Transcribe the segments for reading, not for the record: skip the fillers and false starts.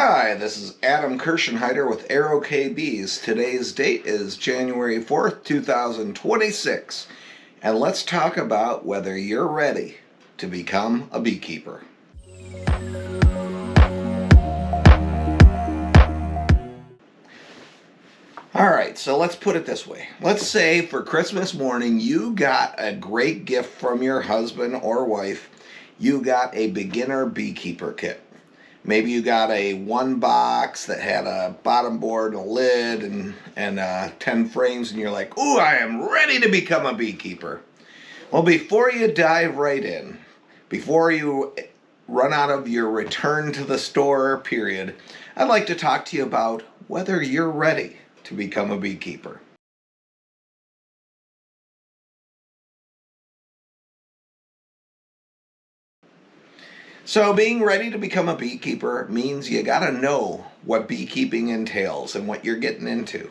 Hi, this is Adam Kirschenheiter with Arrow KBs. Today's date is January 4th, 2026, and let's talk about whether you're ready to become a beekeeper. Alright, so let's put it this way. Let's say for Christmas morning you got a great gift from your husband or wife. You got a beginner beekeeper kit. Maybe you got a one box that had a bottom board, a lid, and 10 frames, and you're like, ooh, I am ready to become a beekeeper. Well, before you dive right in, before you run out of your return to the store period, I'd like to talk to you about whether you're ready to become a beekeeper. So being ready to become a beekeeper means you gotta know what beekeeping entails and what you're getting into.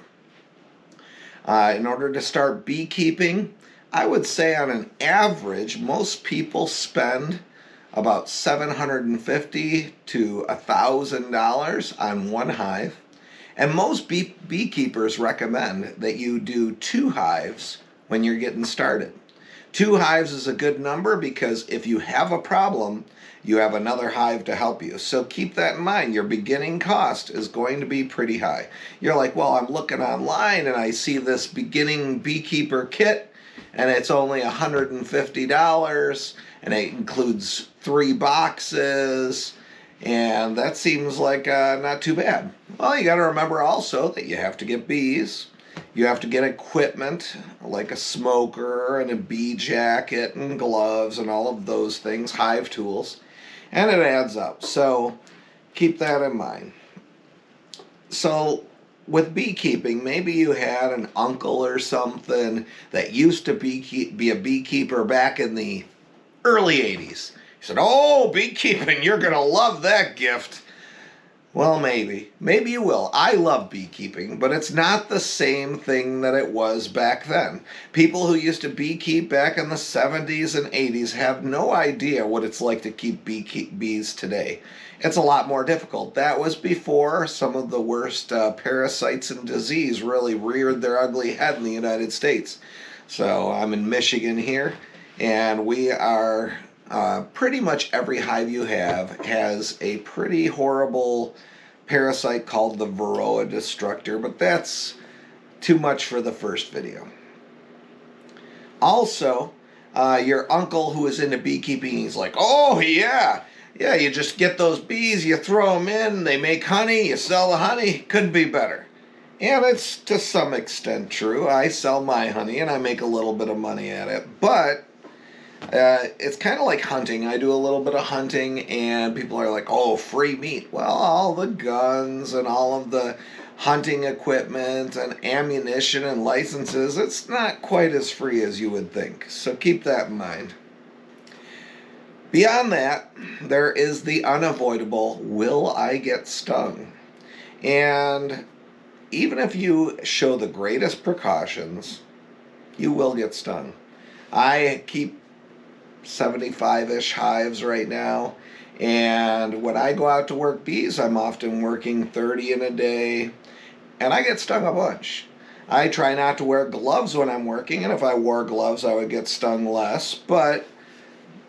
In order to start beekeeping, I would say on an average, most people spend about $750 to $1,000 on one hive. And most beekeepers recommend that you do 2 hives when you're getting started. 2 hives is a good number because if you have a problem, you have another hive to help you. So keep that in mind. Your beginning cost is going to be pretty high. You're like, well, I'm looking online and I see this beginning beekeeper kit and it's only $150 and it includes 3 boxes and that seems like not too bad. Well, you got to remember also that you have to get bees. You have to get equipment like a smoker and a bee jacket and gloves and all of those things, hive tools, and it adds up. So keep that in mind. So with beekeeping, maybe you had an uncle or something that used to be a beekeeper back in the early 80s. He said, oh, beekeeping, you're going to love that gift. Well, maybe. Maybe you will. I love beekeeping, but it's not the same thing that it was back then. People who used to beekeep back in the 70s and 80s have no idea what it's like to keep bees today. It's a lot more difficult. That was before some of the worst parasites and disease really reared their ugly head in the United States. So I'm in Michigan here, and we are... pretty much every hive you have has a pretty horrible parasite called the Varroa destructor, but that's too much for the first video. Also, your uncle who is into beekeeping, he's like, oh yeah, you just get those bees, you throw them in, they make honey, you sell the honey, couldn't be better. And it's to some extent true. I sell my honey and I make a little bit of money at it, but it's kind of like hunting. I do a little bit of hunting and people are like, oh, free meat. Well, all the guns and all of the hunting equipment and ammunition and licenses, it's not quite as free as you would think. So keep that in mind. Beyond that, there is the unavoidable, will I get stung? And even if you show the greatest precautions, you will get stung. I keep 75-ish hives right now, and when I go out to work bees, I'm often working 30 in a day, and I get stung a bunch. I try not to wear gloves when I'm working, and if I wore gloves I would get stung less, but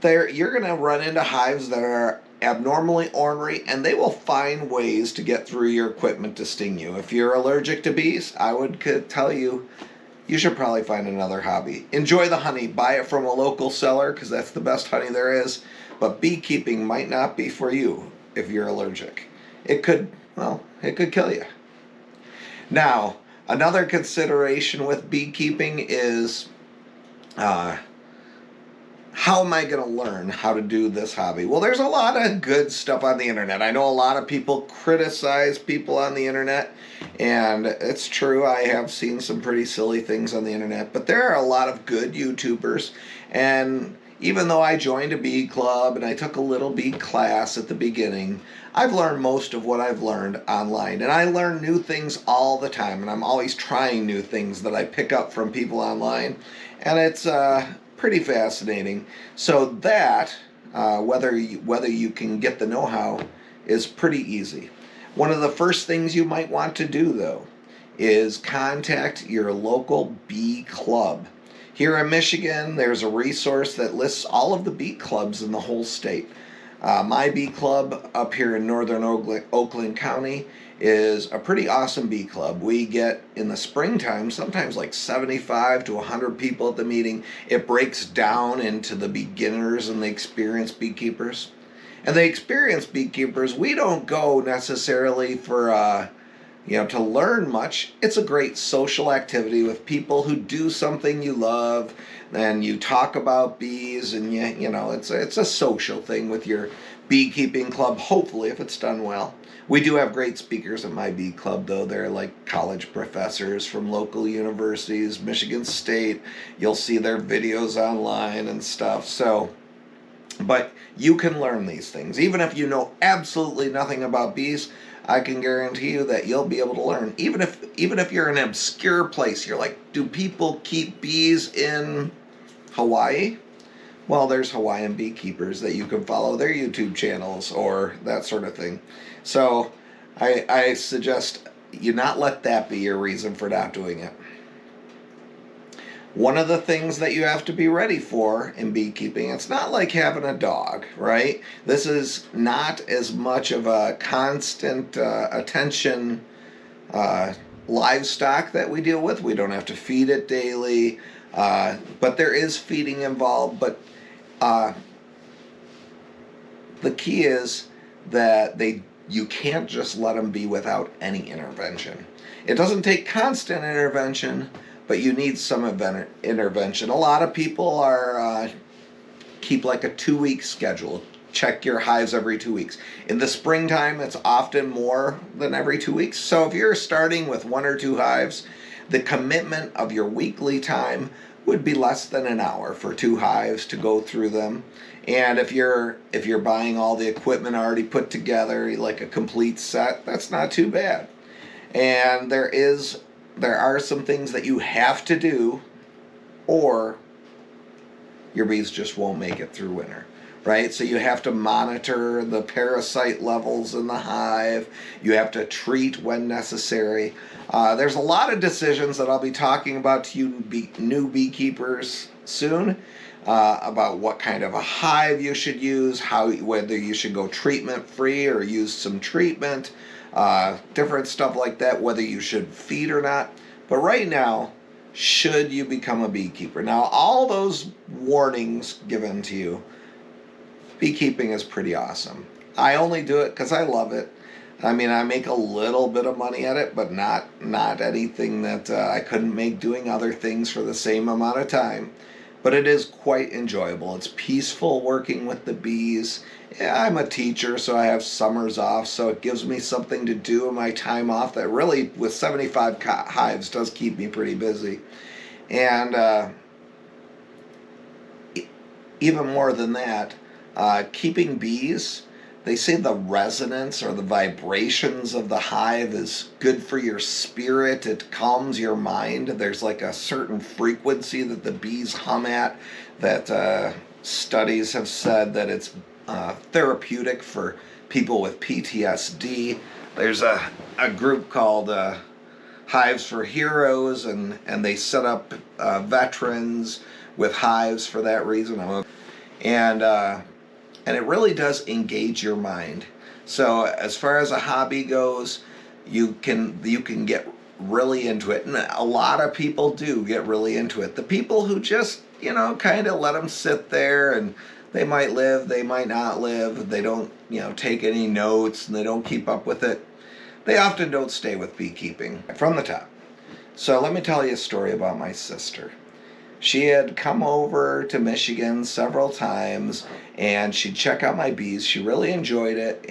you're going to run into hives that are abnormally ornery, and they will find ways to get through your equipment to sting you. If you're allergic to bees, I would tell you should probably find another hobby. Enjoy the honey. Buy it from a local seller because that's the best honey there is. But beekeeping might not be for you if you're allergic. It could kill you. Now, another consideration with beekeeping is how am I going to learn how to do this hobby? Well, there's a lot of good stuff on the internet. I know a lot of people criticize people on the internet, and it's true, I have seen some pretty silly things on the internet, but there are a lot of good YouTubers, and even though I joined a bee club and I took a little bee class at the beginning, I've learned most of what I've learned online, and I learn new things all the time, and I'm always trying new things that I pick up from people online, and it's pretty fascinating. So that, whether you can get the know-how, is pretty easy. One of the first things you might want to do, though, is contact your local bee club. Here in Michigan, there's a resource that lists all of the bee clubs in the whole state. My bee club up here in northern Oakland County is a pretty awesome bee club. We get in the springtime sometimes like 75 to 100 people at the meeting. It breaks down into the beginners and the experienced beekeepers. And the experienced beekeepers, we don't go necessarily for to learn much. It's a great social activity with people who do something you love, and you talk about bees, and it's a social thing with your beekeeping club, hopefully, if it's done well. We do have great speakers at my bee club, though. They're like college professors from local universities, Michigan State. You'll see their videos online and stuff. But you can learn these things. Even if you know absolutely nothing about bees, I can guarantee you that you'll be able to learn. Even if you're in an obscure place, you're like, do people keep bees in Hawaii? Well, there's Hawaiian beekeepers that you can follow their YouTube channels or that sort of thing. So I suggest you not let that be your reason for not doing it. One of the things that you have to be ready for in beekeeping, it's not like having a dog, right? This is not as much of a constant attention livestock that we deal with. We don't have to feed it daily, but there is feeding involved. But the key is that you can't just let them be without any intervention. It doesn't take constant intervention, but you need some intervention. A lot of people keep like a 2-week schedule. Check your hives every 2 weeks. In the springtime, it's often more than every 2 weeks. So if you're starting with 1 or 2 hives, the commitment of your weekly time would be less than an hour for 2 hives to go through them. And if you're buying all the equipment already put together, like a complete set, that's not too bad. And there are some things that you have to do, or your bees just won't make it through winter, right? So you have to monitor the parasite levels in the hive. You have to treat when necessary. There's a lot of decisions that I'll be talking about to you new beekeepers soon, about what kind of a hive you should use, whether you should go treatment-free or use some treatment, different stuff like that, whether you should feed or not. But right now, should you become a beekeeper? Now, all those warnings given to you, beekeeping is pretty awesome. I only do it because I love it. I mean, I make a little bit of money at it, but not anything that I couldn't make doing other things for the same amount of time. But it is quite enjoyable. It's peaceful working with the bees. Yeah, I'm a teacher, so I have summers off, so it gives me something to do in my time off that really, with 75 hives, does keep me pretty busy. And even more than that, keeping bees, they say the resonance or the vibrations of the hive is good for your spirit. It calms your mind. There's like a certain frequency that the bees hum at that studies have said that it's therapeutic for people with PTSD. There's a group called Hives for Heroes, and they set up veterans with hives for that reason. And it really does engage your mind. So as far as a hobby goes, you can get really into it, and a lot of people do get really into it. The people who just kind of let them sit there, and they might live, they might not live, they don't take any notes, and they don't keep up with it, they often don't stay with beekeeping from the top. So let me tell you a story about my sister. She had come over to Michigan several times, and she'd check out my bees. She really enjoyed it,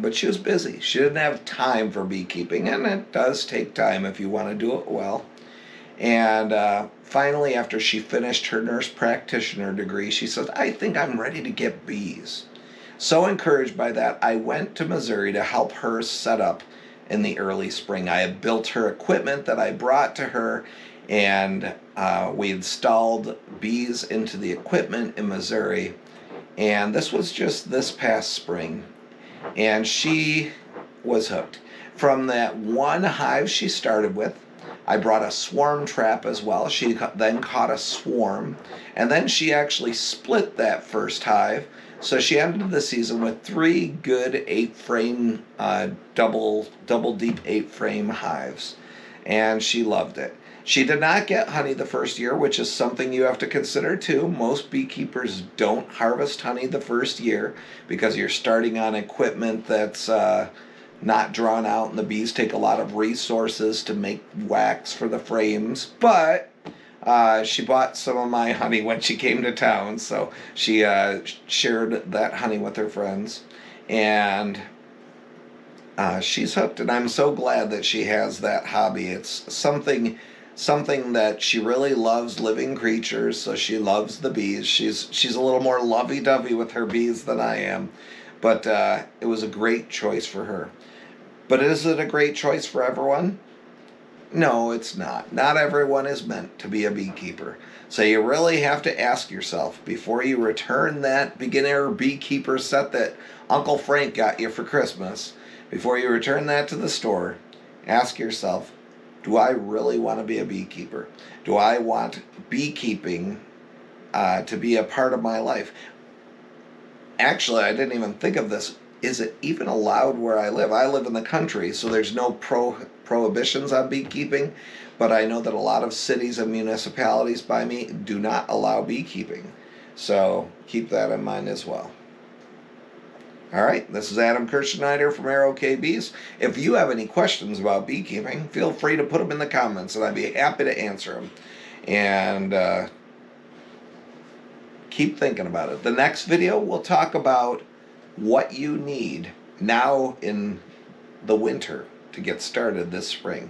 but she was busy. She didn't have time for beekeeping, and it does take time if you want to do it well. And finally, after she finished her nurse practitioner degree, she said, I think I'm ready to get bees. So encouraged by that, I went to Missouri to help her set up in the early spring. I had built her equipment that I brought to her, and we installed bees into the equipment in Missouri. And this was just this past spring. And she was hooked. From that one hive she started with, I brought a swarm trap as well. She then caught a swarm, and then she actually split that first hive. So she ended the season with 3 good 8-frame, double deep 8-frame hives, and she loved it. She did not get honey the first year, which is something you have to consider too. Most beekeepers don't harvest honey the first year because you're starting on equipment that's not drawn out, and the bees take a lot of resources to make wax for the frames. But she bought some of my honey when she came to town, so she shared that honey with her friends, and she's hooked. And I'm so glad that she has that hobby. It's something that she really loves, living creatures, so she loves the bees. She's a little more lovey-dovey with her bees than I am, but it was a great choice for her. But is it a great choice for everyone? No, it's not. Not everyone is meant to be a beekeeper. So you really have to ask yourself before you return that beginner beekeeper set that Uncle Frank got you for Christmas, before you return that to the store, ask yourself, do I really want to be a beekeeper? Do I want beekeeping to be a part of my life? Actually, I didn't even think of this. Is it even allowed where I live? I live in the country, so there's no prohibitions on beekeeping, but I know that a lot of cities and municipalities by me do not allow beekeeping. So keep that in mind as well. All right, this is Adam Kirschneider from Arrow KBs. If you have any questions about beekeeping, feel free to put them in the comments, and I'd be happy to answer them. And keep thinking about it. The next video, we'll talk about what you need now in the winter to get started this spring.